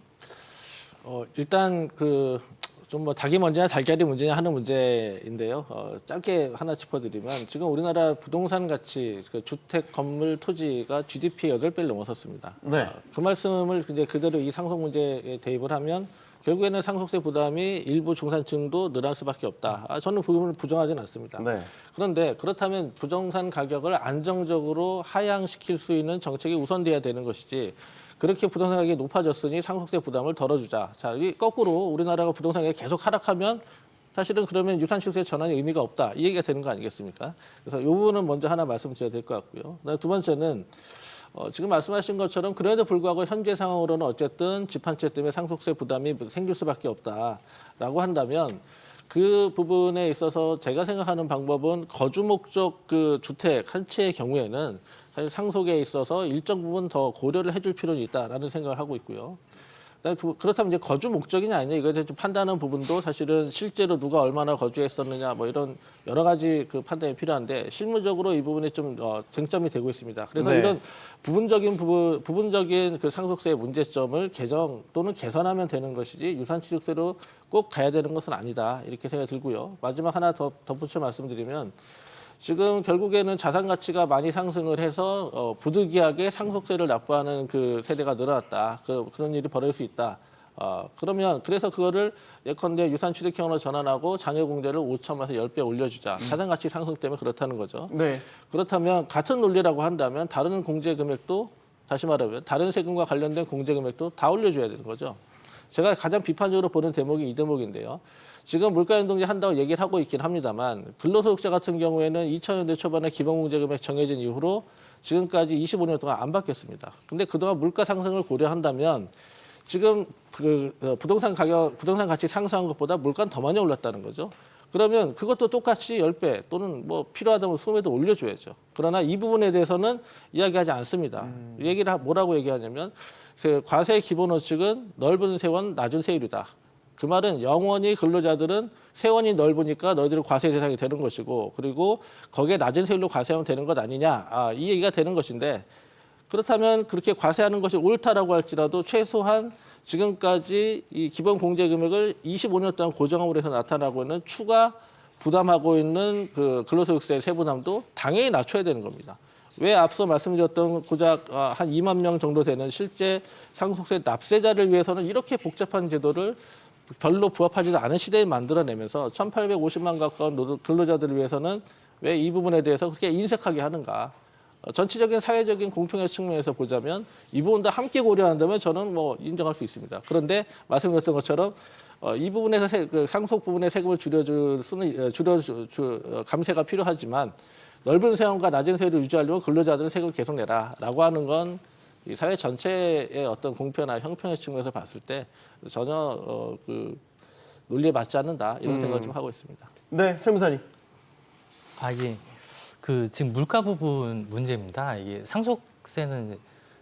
일단 그 좀 뭐 닭이 먼저냐 달걀이 문제냐 하는 문제인데요. 짧게 하나 짚어드리면 지금 우리나라 부동산 가치, 그 주택, 건물, 토지가 GDP의 8배를 넘어섰습니다. 네. 그 말씀을 이제 그대로 이 상속 문제에 대입을 하면 결국에는 상속세 부담이 일부 중산층도 늘어날 수밖에 없다. 저는 그 부분을 부정하지는 않습니다. 네. 그런데 그렇다면 부동산 가격을 안정적으로 하향시킬 수 있는 정책이 우선돼야 되는 것이지 그렇게 부동산 가격이 높아졌으니 상속세 부담을 덜어주자. 자, 이 거꾸로 우리나라가 부동산 가격이 계속 하락하면 사실은 그러면 유산취득세 전환의 의미가 없다. 이 얘기가 되는 거 아니겠습니까? 그래서 이 부분은 먼저 하나 말씀드려야 될 것 같고요. 두 번째는 지금 말씀하신 것처럼 그래도 불구하고 현재 상황으로는 어쨌든 집 한 채 때문에 상속세 부담이 생길 수밖에 없다라고 한다면 그 부분에 있어서 제가 생각하는 방법은 거주 목적 그 주택 한 채의 경우에는 사실 상속에 있어서 일정 부분 더 고려를 해줄 필요는 있다라는 생각을 하고 있고요. 그렇다면 이제 거주 목적이냐 아니냐 이거에 대해서 판단하는 부분도 사실은 실제로 누가 얼마나 거주했었느냐 뭐 이런 여러 가지 그 판단이 필요한데 실무적으로 이 부분에 좀 쟁점이 되고 있습니다. 그래서 네. 이런 부분적인 그 상속세의 문제점을 개정 또는 개선하면 되는 것이지 유산취득세로 꼭 가야 되는 것은 아니다 이렇게 생각이 들고요. 마지막 하나 더 덧붙여 말씀드리면 지금 결국에는 자산 가치가 많이 상승을 해서 부득이하게 상속세를 납부하는 그 세대가 늘어났다. 그런 일이 벌어질 수 있다. 그러면 그래서 그거를 예컨대 유산취득형으로 전환하고 자녀 공제를 5천에서 10배 올려주자. 자산 가치 상승 때문에 그렇다는 거죠. 네. 그렇다면 같은 논리라고 한다면 다른 공제 금액도 다시 말하면 다른 세금과 관련된 공제 금액도 다 올려줘야 되는 거죠. 제가 가장 비판적으로 보는 대목이 이 대목인데요. 지금 물가연동제 한다고 얘기를 하고 있긴 합니다만 근로소득자 같은 경우에는 2000년대 초반에 기본공제금액 정해진 이후로 지금까지 25년 동안 안 바뀌었습니다. 근데 그동안 물가 상승을 고려한다면 지금 그 부동산 가치 상승한 것보다 물가는 더 많이 올랐다는 거죠. 그러면 그것도 똑같이 10배 또는 뭐 필요하다면 20배도 올려줘야죠. 그러나 이 부분에 대해서는 이야기하지 않습니다. 뭐라고 얘기하냐면 과세 기본원칙은 넓은 세원, 낮은 세율이다. 그 말은 영원히 근로자들은 세원이 넓으니까 너희들은 과세 대상이 되는 것이고 그리고 거기에 낮은 세율로 과세하면 되는 것 아니냐. 이 얘기가 되는 것인데 그렇다면 그렇게 과세하는 것이 옳다라고 할지라도 최소한 지금까지 이 기본 공제 금액을 25년 동안 고정함으로 해서 나타나고 있는 추가 부담하고 있는 그 근로소득세 세부담도 당연히 낮춰야 되는 겁니다. 왜 앞서 말씀드렸던 고작 한 2만 명 정도 되는 실제 상속세 납세자를 위해서는 이렇게 복잡한 제도를 별로 부합하지도 않은 시대에 만들어내면서 1,850만 가까운 근로자들을 위해서는 왜 이 부분에 대해서 그렇게 인색하게 하는가. 전체적인 사회적인 공평의 측면에서 보자면 이 부분도 함께 고려한다면 저는 뭐 인정할 수 있습니다. 그런데 말씀드렸던 것처럼 이 부분에서 상속 부분의 세금을 감세가 필요하지만 넓은 세원과 낮은 세율을 유지하려면 근로자들은 세금을 계속 내라라고 하는 건 이 사회 전체의 어떤 공평이나 형평의 측면에서 봤을 때 전혀 그 논리에 맞지 않는다 이런 생각을 좀 하고 있습니다. 네, 세무사님. 예. 그 지금 물가 부분 문제입니다. 이게 상속세는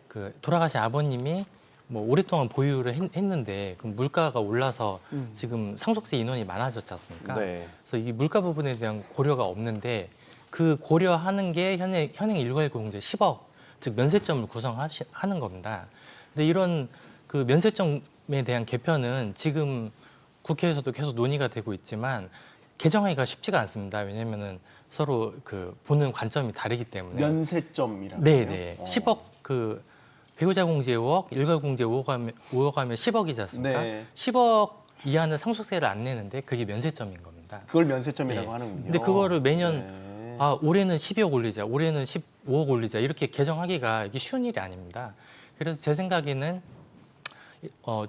그 돌아가신 아버님이 뭐 오랫동안 보유를 했는데 그 물가가 올라서 지금 상속세 인원이 많아졌지 않습니까? 네. 그래서 이 물가 부분에 대한 고려가 없는데 그 고려하는 게 현행 119 공제 10억 즉 면세점을 구성하는 겁니다. 근데 이런 그 면세점에 대한 개편은 지금 국회에서도 계속 논의가 되고 있지만 개정하기가 쉽지가 않습니다. 왜냐하면은 서로 그 보는 관점이 다르기 때문에. 면세점이라고요? 네네. 10억 그 배우자 공제 5억, 일가 공제 5억 하면 10억이지 않습니까? 네. 10억 이하는 상속세를 안 내는데 그게 면세점인 겁니다. 그걸 면세점이라고 네. 하는군요. 근데 그거를 매년 네. 올해는 12억 올리자, 올해는 15억 올리자 이렇게 개정하기가 이게 쉬운 일이 아닙니다. 그래서 제 생각에는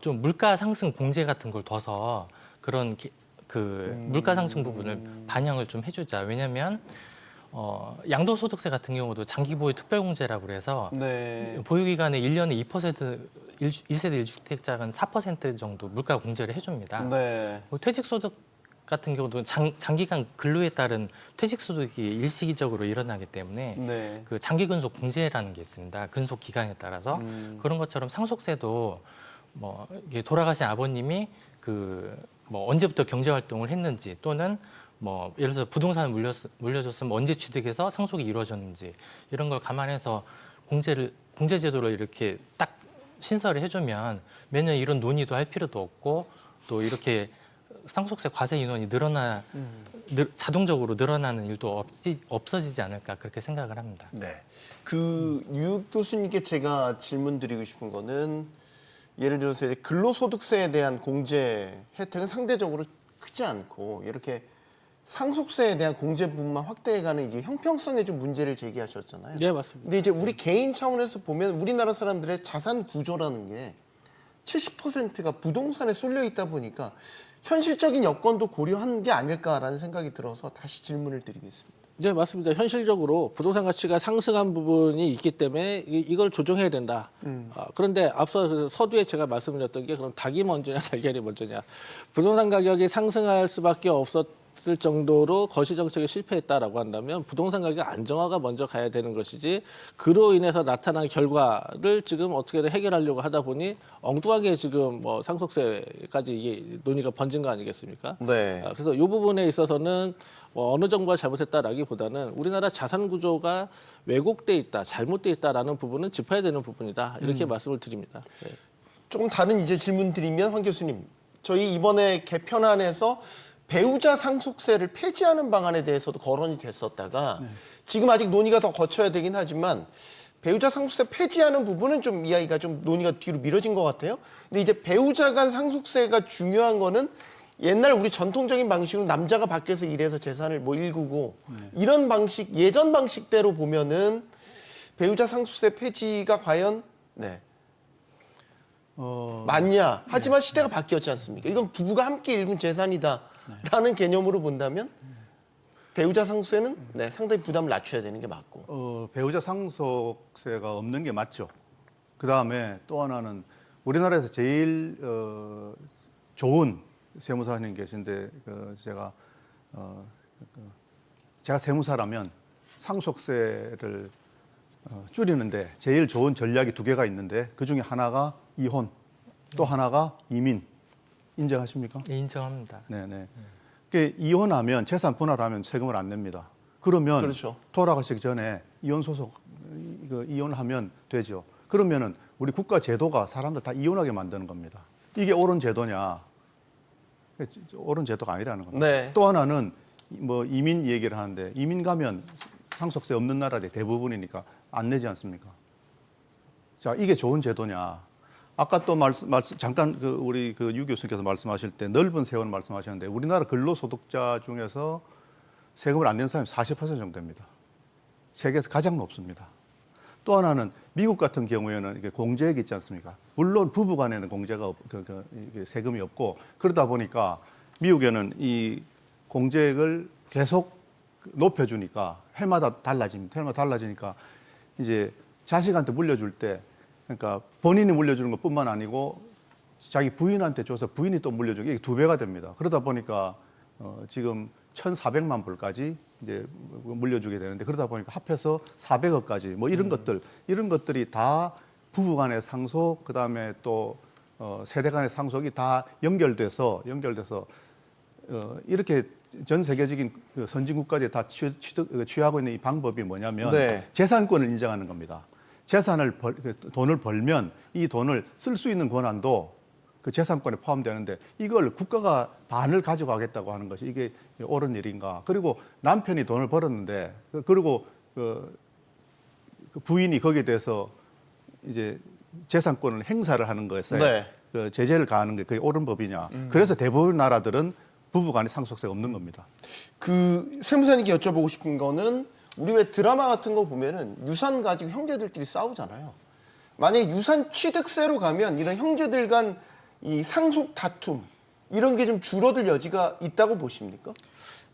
좀 물가 상승 공제 같은 걸 둬서 그런 물가 상승 부분을 반영을 좀 해주자. 왜냐하면 양도소득세 같은 경우도 장기 보유 특별공제라고 그래서 네. 보유기간에 1년에 2% 1세대 1주택자는 4% 정도 물가 공제를 해줍니다. 네. 퇴직소득 같은 경우도 장기간 근로에 따른 퇴직 소득이 일시적으로 일어나기 때문에 네. 그 장기 근속 공제라는 게 있습니다. 근속 기간에 따라서 그런 것처럼 상속세도 뭐 이게 돌아가신 아버님이 그 뭐 언제부터 경제 활동을 했는지 또는 뭐 예를 들어서 부동산을 물려줬으면 언제 취득해서 상속이 이루어졌는지 이런 걸 감안해서 공제 제도로 이렇게 딱 신설을 해주면 매년 이런 논의도 할 필요도 없고 또 이렇게 상속세 과세 인원이 자동적으로 늘어나는 일도 없어지지 않을까 그렇게 생각을 합니다. 네. 유 교수님께 제가 질문 드리고 싶은 거는 예를 들어서 이제 근로소득세에 대한 공제 혜택은 상대적으로 크지 않고 이렇게 상속세에 대한 공제 부분만 확대해가는 이제 형평성에 좀 문제를 제기하셨잖아요. 네, 맞습니다. 근데 이제 우리 개인 차원에서 보면 우리나라 사람들의 자산 구조라는 게 70%가 부동산에 쏠려 있다 보니까 현실적인 여건도 고려한 게 아닐까라는 생각이 들어서 다시 질문을 드리겠습니다. 네, 맞습니다. 현실적으로 부동산 가치가 상승한 부분이 있기 때문에 이걸 조정해야 된다. 그런데 앞서 그 서두에 제가 말씀드렸던 게 그럼 닭이 먼저냐 달걀이 먼저냐. 부동산 가격이 상승할 수밖에 없었을 정도로 거시 정책에 실패했다라고 한다면 부동산 가격 안정화가 먼저 가야 되는 것이지 그로 인해서 나타난 결과를 지금 어떻게든 해결하려고 하다 보니 엉뚱하게 지금 뭐 상속세까지 이게 논의가 번진 거 아니겠습니까? 네. 그래서 이 부분에 있어서는 뭐 어느 정부가 잘못했다라기보다는 우리나라 자산 구조가 왜곡돼 있다, 잘못돼 있다라는 부분은 짚어야 되는 부분이다 이렇게 말씀을 드립니다. 네. 조금 다른 이제 질문 드리면 황 교수님, 저희 이번에 개편안에서 배우자 상속세를 폐지하는 방안에 대해서도 거론이 됐었다가 지금 아직 논의가 더 거쳐야 되긴 하지만 배우자 상속세 폐지하는 부분은 좀 이야기가 좀 논의가 뒤로 미뤄진 것 같아요. 근데 이제 배우자 간 상속세가 중요한 거는 옛날 우리 전통적인 방식으로 남자가 밖에서 일해서 재산을 뭐 일구고 이런 방식, 예전 방식대로 보면은 배우자 상속세 폐지가 과연 맞냐? 하지만 시대가 바뀌었지 않습니까? 이건 부부가 함께 일군 재산이다라는 개념으로 본다면 배우자 상속세는 상당히 부담을 낮춰야 되는 게 맞고. 배우자 상속세가 없는 게 맞죠. 그 다음에 또 하나는 우리나라에서 제일 좋은 세무사님 계신데 제가 세무사라면 상속세를 줄이는데 제일 좋은 전략이 2개가 있는데 그 중에 하나가 이혼, 또 하나가 이민. 인정하십니까? 네, 인정합니다. 네네. 이혼하면 재산 분할하면 세금을 안 냅니다. 그러면 그렇죠. 돌아가시기 전에 이혼 소속 이혼하면 되죠. 그러면은 우리 국가 제도가 사람들 다 이혼하게 만드는 겁니다. 이게 옳은 제도냐? 옳은 제도가 아니라는 겁니다. 네. 또 하나는 뭐 이민 얘기를 하는데 이민 가면 상속세 없는 나라들이 대부분이니까 안 내지 않습니까? 자, 이게 좋은 제도냐? 아까 또 잠깐 우리 유 교수님께서 말씀하실 때 넓은 세원 말씀하셨는데 우리나라 근로소득자 중에서 세금을 안 낸 사람이 40% 정도 됩니다. 세계에서 가장 높습니다. 또 하나는 미국 같은 경우에는 이게 공제액 있지 않습니까? 물론 부부간에는 공제가 세금이 없고 그러다 보니까 미국에는 이 공제액을 계속 높여주니까 해마다 달라지니까 이제 자식한테 물려줄 때 그러니까 본인이 물려주는 것뿐만 아니고 자기 부인한테 줘서 부인이 또 물려주게 이게 2배가 됩니다. 그러다 보니까 지금 1,400만 불까지 이제 물려주게 되는데 그러다 보니까 합해서 400억까지 뭐 이런 것들이 다 부부간의 상속 그다음에 또 세대간의 상속이 다 연결돼서 이렇게 전 세계적인 선진국까지 다 취하고 있는 이 방법이 뭐냐면 재산권을 인정하는 겁니다. 돈을 벌면 이 돈을 쓸 수 있는 권한도 그 재산권에 포함되는데 이걸 국가가 반을 가져가겠다고 하는 것이 이게 옳은 일인가? 그리고 남편이 돈을 벌었는데 그리고 그 부인이 거기에 대해서 이제 재산권을 행사를 하는 것에 그 제재를 가하는 게 그게 옳은 법이냐? 그래서 대부분 나라들은 부부간에 상속세가 없는 겁니다. 그 세무사님께 여쭤보고 싶은 거는 우리 왜 드라마 같은 거 보면은 유산 가지고 형제들끼리 싸우잖아요. 만약에 유산 취득세로 가면 이런 형제들 간 이 상속 다툼 이런 게 좀 줄어들 여지가 있다고 보십니까?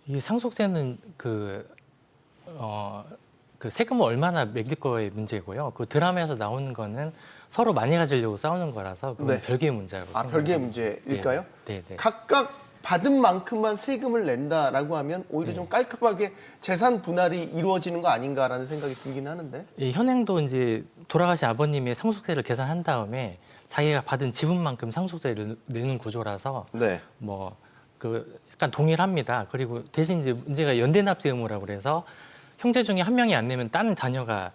이 상속세는 그 세금을 얼마나 매길 거의 문제고요. 그 드라마에서 나오는 거는 서로 많이 가지려고 싸우는 거라서 그건 별개의 문제라고 생각합니다. 별개의 문제일까요? 네. 각각 받은 만큼만 세금을 낸다라고 하면 오히려 좀 깔끔하게 재산 분할이 이루어지는 거 아닌가라는 생각이 들긴 하는데. 이 현행도 이제 돌아가신 아버님의 상속세를 계산한 다음에 자기가 받은 지분만큼 상속세를 내는 구조라서 네. 뭐 그 약간 동일합니다. 그리고 대신 이제 문제가 연대납세 의무라고 그래서 형제 중에 한 명이 안 내면 딴 자녀가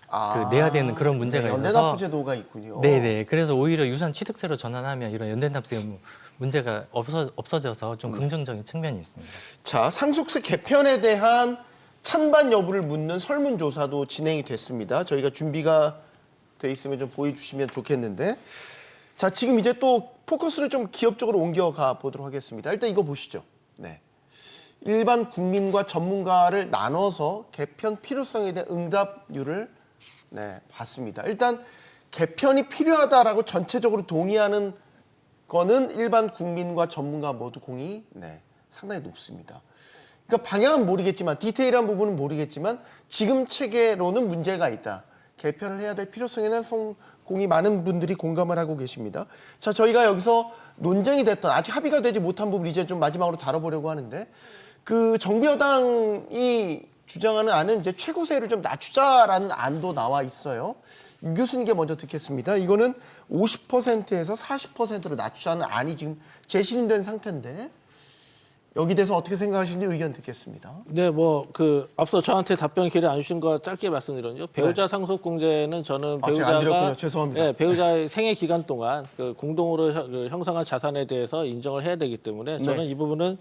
그 내야 되는 그런 문제가 있어서 연대납부제도가 있군요. 네네. 그래서 오히려 유산 취득세로 전환하면 이런 연대납세 의무 문제가 없어져서 좀 긍정적인 측면이 있습니다. 자, 상속세 개편에 대한 찬반 여부를 묻는 설문조사도 진행이 됐습니다. 저희가 준비가 돼 있으면 좀 보여주시면 좋겠는데. 자, 지금 이제 또 포커스를 좀 기업적으로 옮겨가 보도록 하겠습니다. 일단 이거 보시죠. 네. 일반 국민과 전문가를 나눠서 개편 필요성에 대한 응답률을 봤습니다. 일단 개편이 필요하다라고 전체적으로 동의하는 거는 일반 국민과 전문가 모두 공이 상당히 높습니다. 그러니까 방향은 모르겠지만 디테일한 부분은 모르겠지만 지금 체계로는 문제가 있다. 개편을 해야 될 필요성에 대한 공이 많은 분들이 공감을 하고 계십니다. 자, 저희가 여기서 논쟁이 됐던 아직 합의가 되지 못한 부분 이제 좀 마지막으로 다뤄보려고 하는데 그 정부 여당이 주장하는 안은 이제 최고세를 좀 낮추자라는 안도 나와 있어요. 유 교수님께 먼저 듣겠습니다. 이거는 50%에서 40%로 낮추자는 안이 지금 제시된 상태인데 여기 대해서 어떻게 생각하시는지 의견 듣겠습니다. 네, 뭐 그 앞서 저한테 답변 기회 안 주신 거 짧게 말씀드렸죠. 배우자 상속공제는 저는 제가 안 드렸군요. 배우자가 죄송합니다. 네, 배우자의 생애 기간 동안 그 공동으로 형성한 자산에 대해서 인정을 해야 되기 때문에 저는 이 부분은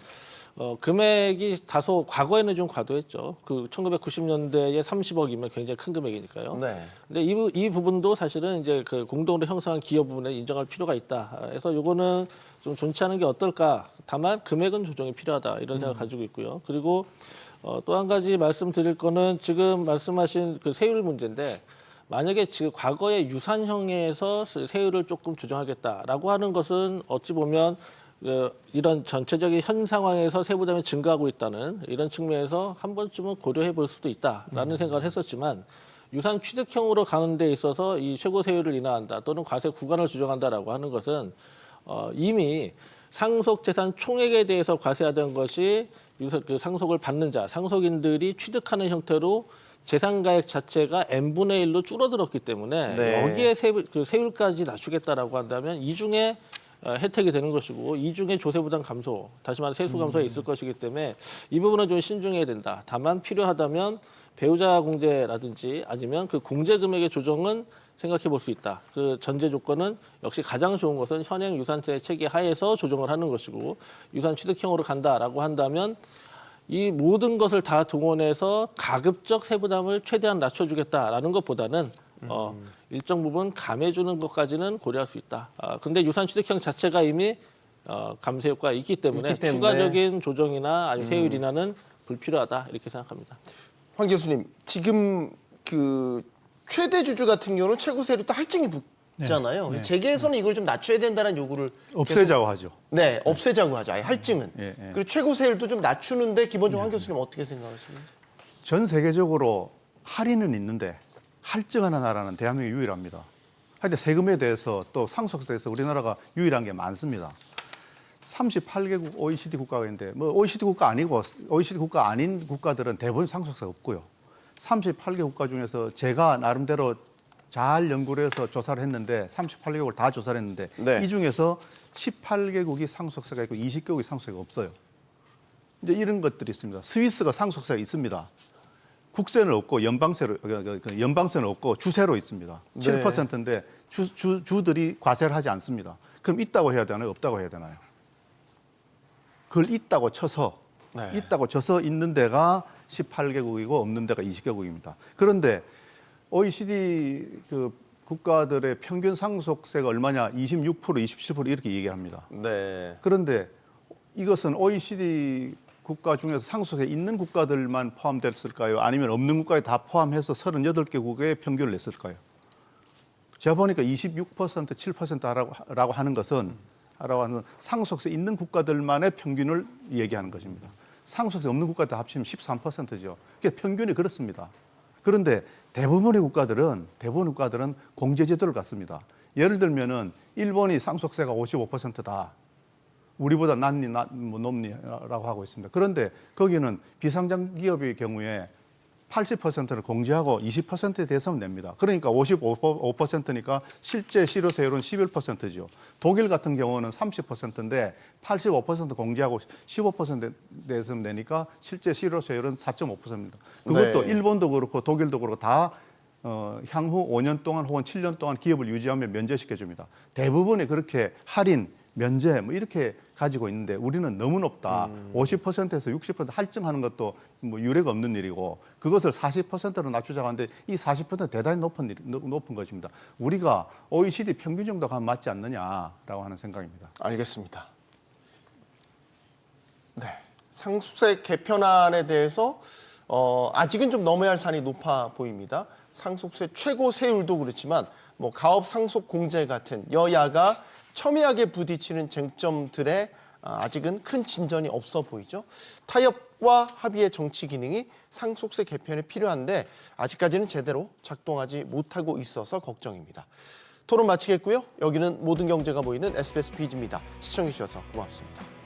금액이 다소 과거에는 좀 과도했죠. 그 1990년대에 30억이면 굉장히 큰 금액이니까요. 네. 근데 이 부분도 사실은 이제 그 공동으로 형성한 기업 부분에 인정할 필요가 있다. 그래서 요거는 좀 좋지 않은 게 어떨까. 다만 금액은 조정이 필요하다. 이런 생각 가지고 있고요. 그리고 또 한 가지 말씀드릴 거는 지금 말씀하신 그 세율 문제인데 만약에 지금 과거의 유산형에서 세율을 조금 조정하겠다라고 하는 것은 어찌 보면 이런 전체적인 현 상황에서 세부담이 증가하고 있다는 이런 측면에서 한 번쯤은 고려해 볼 수도 있다라는 생각을 했었지만 유산 취득형으로 가는 데 있어서 이 최고 세율을 인하한다 또는 과세 구간을 조정한다라고 하는 것은 이미 상속 재산 총액에 대해서 과세하던 것이 그 상속을 받는 자, 상속인들이 취득하는 형태로 재산가액 자체가 n분의 1로 줄어들었기 때문에 네. 여기에 그 세율까지 낮추겠다라고 한다면 이 중에 혜택이 되는 것이고 이 중에 조세 부담 감소, 다시 말해 세수 감소가 있을 것이기 때문에 이 부분은 좀 신중해야 된다. 다만 필요하다면 배우자 공제라든지 아니면 그 공제 금액의 조정은 생각해 볼 수 있다. 그 전제 조건은 역시 가장 좋은 것은 현행 유산세 체계 하에서 조정을 하는 것이고 유산 취득형으로 간다라고 한다면 이 모든 것을 다 동원해서 가급적 세부담을 최대한 낮춰주겠다라는 것보다는 일정 부분 감해주는 것까지는 고려할 수 있다. 근데 유산 취득형 자체가 이미 감세 효과가 있기 때문에 추가적인 조정이나 아니면 세율 인하는 불필요하다 이렇게 생각합니다. 황 교수님, 지금 그 최대 주주 같은 경우는 최고세로 또 할증이 붙잖아요. 네. 재계에서는 이걸 좀 낮춰야 된다는 요구를 없애자고 하죠. 없애자고 하죠. 아예 할증은. 예. 그리고 최고세율도 좀 낮추는데 기본적으로 황 교수님 어떻게 생각하시는지? 전 세계적으로 할인은 있는데 할증하는 나라는 대한민국이 유일합니다. 하여튼 세금에 대해서 또 상속세에 대해서 우리나라가 유일한 게 많습니다. 38개국 OECD 국가가 있는데 뭐 OECD 국가 아니고 OECD 국가 아닌 국가들은 대부분 상속세가 없고요. 38개 국가 중에서 제가 나름대로 잘 연구를 해서 조사를 했는데 38개국을 다 조사를 했는데 이 중에서 18개국이 상속세가 있고 20개국이 상속세가 없어요. 이제 이런 것들이 있습니다. 스위스가 상속세가 있습니다. 국세는 없고 연방세는 없고 주세로 있습니다. 7%인데 주들이 과세를 하지 않습니다. 그럼 있다고 해야 되나요? 없다고 해야 되나요? 그걸 있다고 쳐서 있는 데가 18개국이고 없는 데가 20개국입니다. 그런데 OECD 그 국가들의 평균 상속세가 얼마냐? 26%, 27% 이렇게 얘기합니다. 네. 그런데 이것은 OECD 국가 중에서 상속세 있는 국가들만 포함됐을까요? 아니면 없는 국가에 다 포함해서 38개국의 평균을 냈을까요? 제가 보니까 26%, 7%라고 하는 것은 상속세 있는 국가들만의 평균을 얘기하는 것입니다. 상속세 없는 국가들 합치면 13%죠. 그러니까 평균이 그렇습니다. 그런데 대부분의 국가들은 공제제도를 갖습니다. 예를 들면은 일본이 상속세가 55%다. 우리보다 높니라고 하고 있습니다. 그런데 거기는 비상장 기업의 경우에 80%를 공제하고 20%에 대해서는 냅니다. 그러니까 55%니까 실제 실효세율은 11%죠. 독일 같은 경우는 30%인데 85% 공제하고 15%에 대해서는 내니까 실제 실효세율은 4.5%입니다. 그것도 네. 일본도 그렇고 독일도 그렇고 다 향후 5년 동안 혹은 7년 동안 기업을 유지하면 면제시켜 줍니다. 대부분이 그렇게 할인, 면제 뭐 이렇게 가지고 있는데 우리는 너무 높다. 50%에서 60% 할증하는 것도 뭐 유례가 없는 일이고 그것을 40%로 낮추자고 하는데 이 40%는 대단히 높은 것입니다. 우리가 OECD 평균 정도 가면 맞지 않느냐라고 하는 생각입니다. 알겠습니다. 네, 상속세 개편안에 대해서 아직은 좀 넘어야 할 산이 높아 보입니다. 상속세 최고 세율도 그렇지만 뭐 가업 상속 공제 같은 여야가 첨예하게 부딪히는 쟁점들에 아직은 큰 진전이 없어 보이죠. 타협과 합의의 정치 기능이 상속세 개편에 필요한데 아직까지는 제대로 작동하지 못하고 있어서 걱정입니다. 토론 마치겠고요. 여기는 모든 경제가 모이는 SBS 비즈입니다. 시청해 주셔서 고맙습니다.